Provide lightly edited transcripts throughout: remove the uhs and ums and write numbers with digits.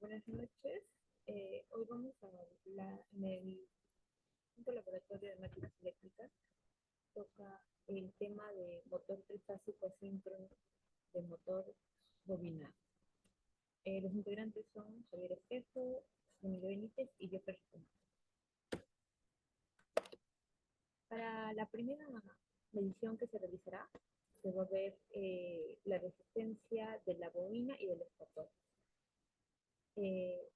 Buenas noches. Hoy vamos a hablar en el quinto laboratorio de máquinas eléctricas. Toca el tema de motor trifásico asíncrono de motor bobinado. Los integrantes son Javier Espejo, Emilio Benítez y yo personal. Para la primera medición que se realizará, se va a ver la resistencia de la bobina y del estator. En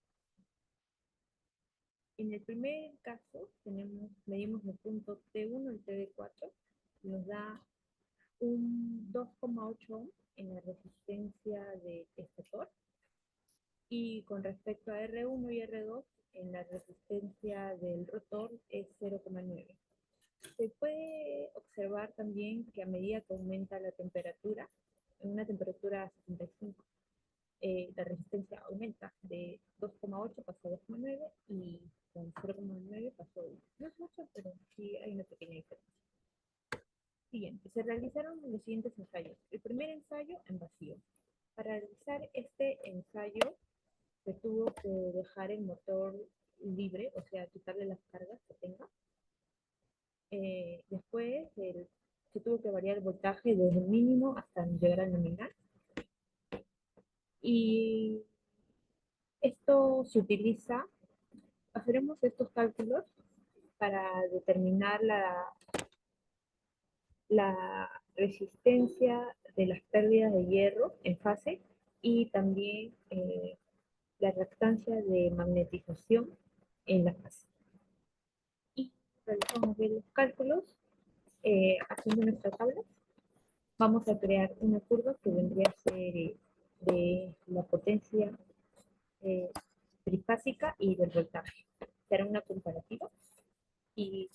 el primer caso, medimos el punto T1 y TD4, nos da un 2,8 ohm en la resistencia de estator, y con respecto a R1 y R2, en la resistencia del rotor es 0,9. Se puede observar también que a medida que aumenta la temperatura, en una temperatura a 75, la resistencia aumenta de 2,8 pasó a 2,9 y con 0,9 pasó a 1. No es mucho, pero sí hay una pequeña diferencia. Siguiente, se realizaron los siguientes ensayos. El primer ensayo en vacío. Para realizar este ensayo se tuvo que dejar el motor libre, o sea, quitarle las cargas que tenga. Después se tuvo que variar el voltaje desde el mínimo hasta llegar al nominal. Y esto se utiliza, haremos estos cálculos para determinar la resistencia de las pérdidas de hierro en fase y también la reactancia de magnetización en la fase. Y realizamos los cálculos haciendo nuestra tabla. Vamos a crear una curva que vendría a ser de la potencia trifásica y del voltaje. Será una comparativa. Y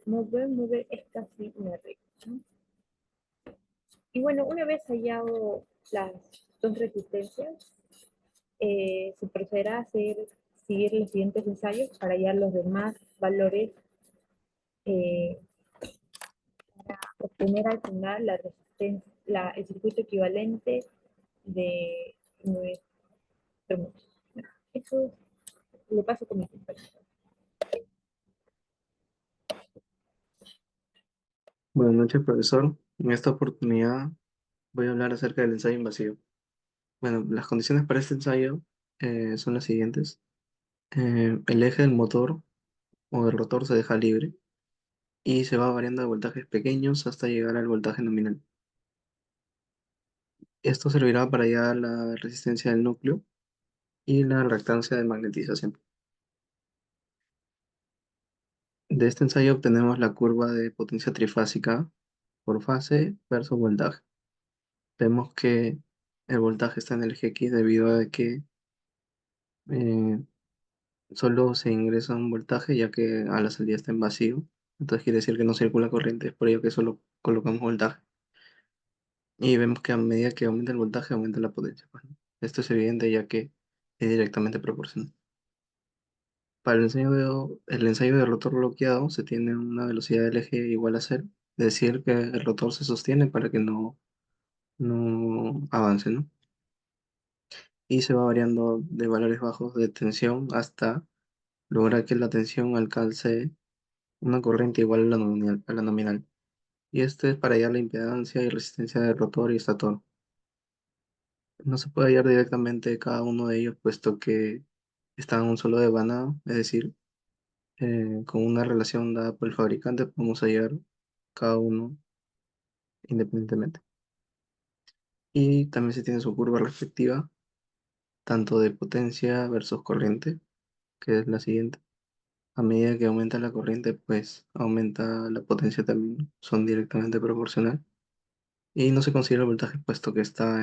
como pueden ver, es casi una regla, ¿no? Y bueno, una vez hallado las dos resistencias, se procederá a seguir los siguientes ensayos para hallar los demás valores, eh, para obtener al final la resistencia, el circuito equivalente de nuestro motor. Eso lo paso con mi compañero. Buenas noches, profesor. En esta oportunidad voy a hablar acerca del ensayo invasivo. Bueno, las condiciones para este ensayo son las siguientes. El eje del motor o del rotor se deja libre y se va variando de voltajes pequeños hasta llegar al voltaje nominal. Esto servirá para hallar la resistencia del núcleo y la reactancia de magnetización. De este ensayo obtenemos la curva de potencia trifásica por fase versus voltaje. Vemos que el voltaje está en el eje X debido a que eh, solo se ingresa un voltaje ya que a la salida está en vacío. Entonces quiere decir que no circula corriente, es por ello que solo colocamos voltaje. Y vemos que a medida que aumenta el voltaje, aumenta la potencia, pues, ¿no? Esto es evidente ya que es directamente proporcional. Para el ensayo de rotor bloqueado se tiene una velocidad del eje igual a cero, es decir, que el rotor se sostiene para que no avance, ¿no? Y se va variando de valores bajos de tensión hasta lograr que la tensión alcance una corriente igual a la nominal. Y este es para hallar la impedancia y resistencia del rotor y estator. No se puede hallar directamente cada uno de ellos, puesto que están en un solo devanado, es decir, con una relación dada por el fabricante, podemos hallar cada uno independientemente. Y también se tiene su curva respectiva, tanto de potencia versus corriente, que es la siguiente. A medida que aumenta la corriente, pues aumenta la potencia también, son directamente proporcional. Y no se considera el voltaje puesto que está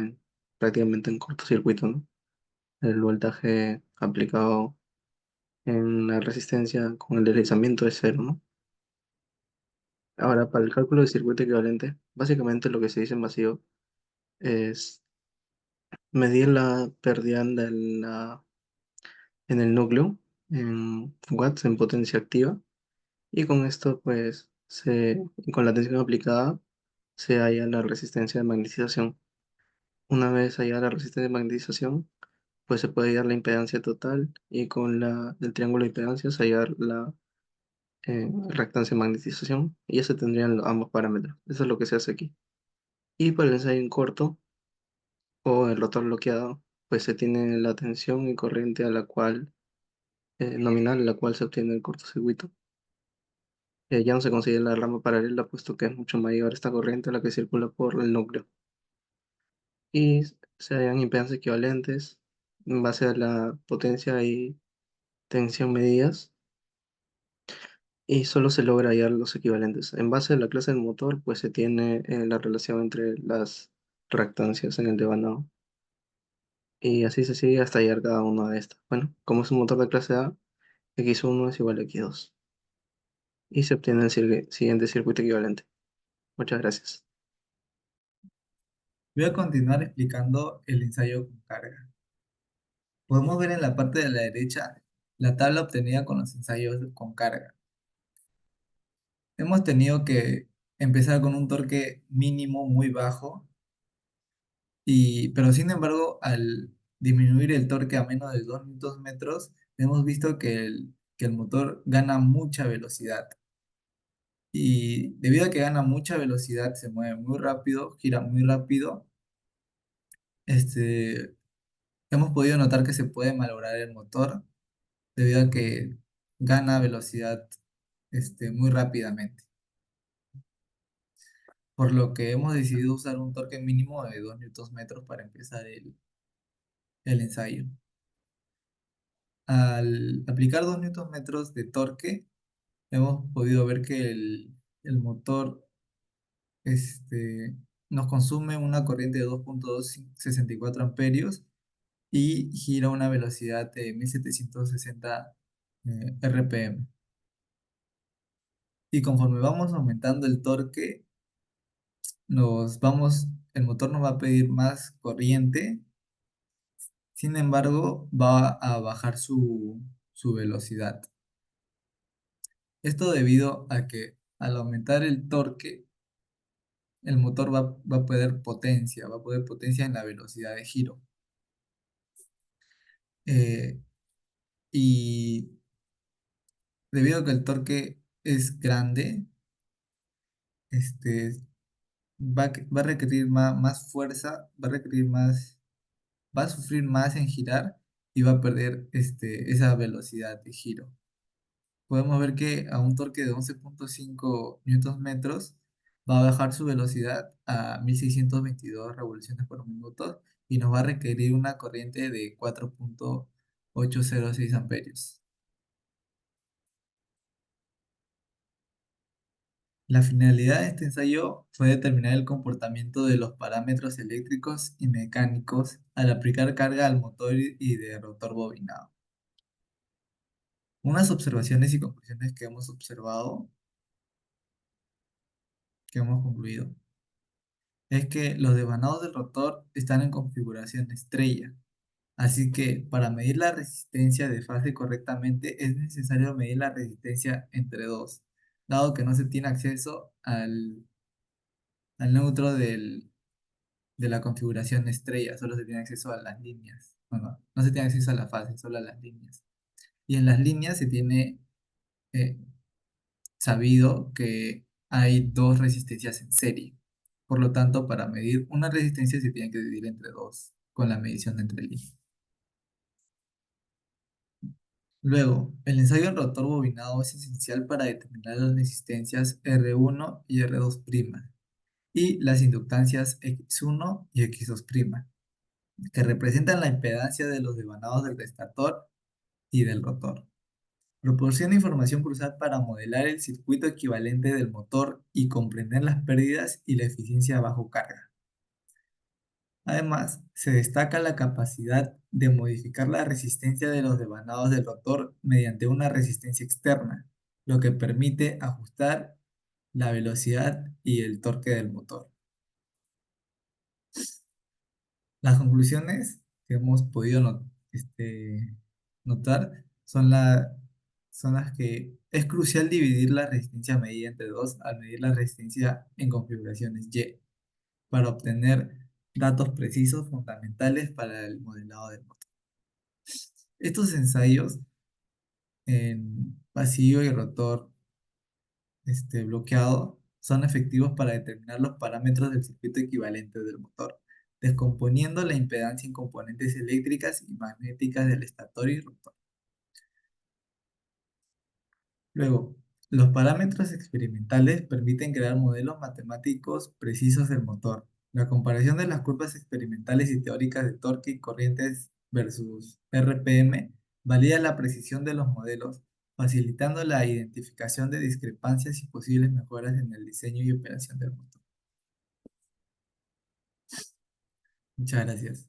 prácticamente en cortocircuito, ¿no? El voltaje aplicado en la resistencia con el deslizamiento es cero, ¿no? Ahora, para el cálculo de circuito equivalente, básicamente lo que se dice en vacío es medir la pérdida en el núcleo, en watts, en potencia activa, y con esto, pues, con la tensión aplicada, se halla la resistencia de magnetización. Una vez hallada la resistencia de magnetización, pues se puede hallar la impedancia total y con el triángulo de impedancias hallar la reactancia de magnetización y ya se tendrían ambos parámetros. Eso es lo que se hace aquí. Y para el ensayo en corto o el rotor bloqueado, pues se tiene la tensión y corriente a la cual, nominal, a la cual se obtiene el cortocircuito. Ya no se consigue la rama paralela, puesto que es mucho mayor esta corriente a la que circula por el núcleo. Y se hallan impedancias equivalentes en base a la potencia y tensión medidas, y solo se logra hallar los equivalentes. En base a la clase del motor, pues se tiene la relación entre las reactancias en el devanado. Y así se sigue hasta hallar cada una de estas. Bueno, como es un motor de clase A, X1 es igual a X2. Y se obtiene el siguiente circuito equivalente. Muchas gracias. Voy a continuar explicando el ensayo con carga. Podemos ver en la parte de la derecha la tabla obtenida con los ensayos con carga. Hemos tenido que empezar con un torque mínimo muy bajo, pero sin embargo, al disminuir el torque a menos de 2 newton metros, hemos visto que el motor gana mucha velocidad. Y debido a que gana mucha velocidad, se mueve muy rápido, gira muy rápido, este, hemos podido notar que se puede malograr el motor debido a que gana velocidad muy rápidamente. Por lo que hemos decidido usar un torque mínimo de 2 newton metros para empezar el ensayo. Al aplicar 2 newton metros de torque, hemos podido ver que el motor nos consume una corriente de 2,264 amperios y gira a una velocidad de 1760 RPM. Y conforme vamos aumentando el torque, el motor nos va a pedir más corriente, sin embargo, va a bajar su velocidad. Esto debido a que al aumentar el torque, el motor va a poder potencia en la velocidad de giro. Eh, y debido a que el torque es grande, este, va a requerir más fuerza, va a sufrir más en girar y va a perder esa velocidad de giro. Podemos ver que a un torque de 11,5 newton metros va a bajar su velocidad a 1622 revoluciones por minuto y nos va a requerir una corriente de 4,806 amperios. La finalidad de este ensayo fue determinar el comportamiento de los parámetros eléctricos y mecánicos al aplicar carga al motor y de rotor bobinado. Unas observaciones y conclusiones que hemos observado, que hemos concluido, es que los devanados del rotor están en configuración estrella. Así que para medir la resistencia de fase correctamente es necesario medir la resistencia entre dos, dado que no se tiene acceso al neutro de la configuración estrella, solo se tiene acceso a las líneas. Bueno, no se tiene acceso a la fase, solo a las líneas. Y en las líneas se tiene eh, sabido que hay dos resistencias en serie. Por lo tanto, para medir una resistencia se tiene que dividir entre dos con la medición entre líneas. Luego, el ensayo en rotor bobinado es esencial para determinar las resistencias R1 y R2' y las inductancias X1 y X2', que representan la impedancia de los devanados del estator y del rotor. Proporciona información cruzada para modelar el circuito equivalente del motor y comprender las pérdidas y la eficiencia bajo carga. Además, se destaca la capacidad de modificar la resistencia de los devanados del rotor mediante una resistencia externa, lo que permite ajustar la velocidad y el torque del motor. Las conclusiones que hemos podido notar son las que es crucial dividir la resistencia medida entre dos al medir la resistencia en configuraciones Y para obtener datos precisos fundamentales para el modelado del motor. Estos ensayos en pasillo y rotor bloqueado son efectivos para determinar los parámetros del circuito equivalente del motor, descomponiendo la impedancia en componentes eléctricas y magnéticas del estator y rotor. Luego, los parámetros experimentales permiten crear modelos matemáticos precisos del motor. La comparación de las curvas experimentales y teóricas de torque y corrientes versus RPM valida la precisión de los modelos, facilitando la identificación de discrepancias y posibles mejoras en el diseño y operación del motor. Muchas gracias.